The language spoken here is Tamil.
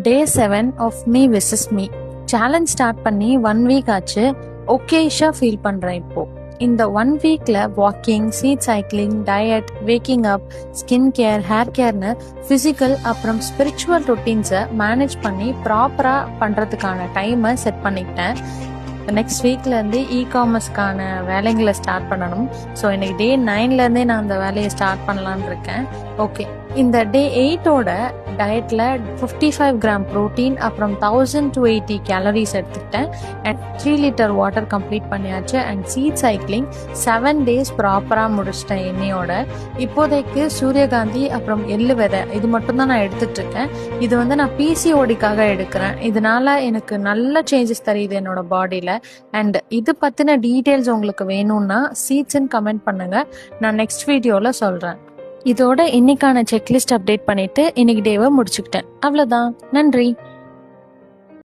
Day 7 of Me vs. Me challenge start பண்ணி 1 வீக் ஆச்சு. ஓகேஷா ஃபீல் பண்றேன் இப்போ. இந்த 1 வீக்ல walking, seat cycling, diet, waking up, skin care, hair கேர்னு ஃபிசிக்கல் அப்புறம் ஸ்பிரிச்சுவல் ரொட்டீன்ஸை மேனேஜ் பண்ணி ப்ராப்பரா பண்றதுக்கான டைமை செட் பண்ணிக்கிட்டேன். நெக்ஸ்ட் வீக்லேருந்து காமர்ஸ்க்கான வேலைங்களை ஸ்டார்ட் பண்ணணும். ஸோ இன்னைக்கு டே 9லேருந்தே நான் அந்த வேலையை ஸ்டார்ட் பண்ணலான்னு இருக்கேன். ஓகே, இந்த டே 8ஓட டயட்டில் 55 கிராம் ப்ரோட்டீன் அப்புறம் 1000-80 கேலரிஸ் எடுத்துக்கிட்டேன். அண்ட் 3 லிட்டர் வாட்டர் கம்ப்ளீட் பண்ணியாச்சு. அண்ட் சீட் சைக்கிளிங் 7 days ப்ராப்பராக முடிச்சிட்டேன் எண்ணெயோட. இப்போதைக்கு சூரியகாந்தி அப்புறம் எள்ளு விதை இது மட்டும்தான் நான் எடுத்துட்டு இருக்கேன். இது வந்து நான் பிசிஓடிக்காக எடுக்கிறேன். இதனால எனக்கு நல்ல சேஞ்சஸ் தெரியுது என்னோட பாடியில். அண்ட் இது பற்றின டீட்டெயில்ஸ் உங்களுக்கு வேணும்னா சீட்ஸ்ன்னு கமெண்ட் பண்ணுங்க, நான் நெக்ஸ்ட் வீடியோவில் சொல்கிறேன். இதோட இன்னைக்கான செக்லிஸ்ட் அப்டேட் பண்ணிட்டு இன்னைக்கு டேவை முடிச்சுக்கிட்டேன். அவ்வளோதான். நன்றி.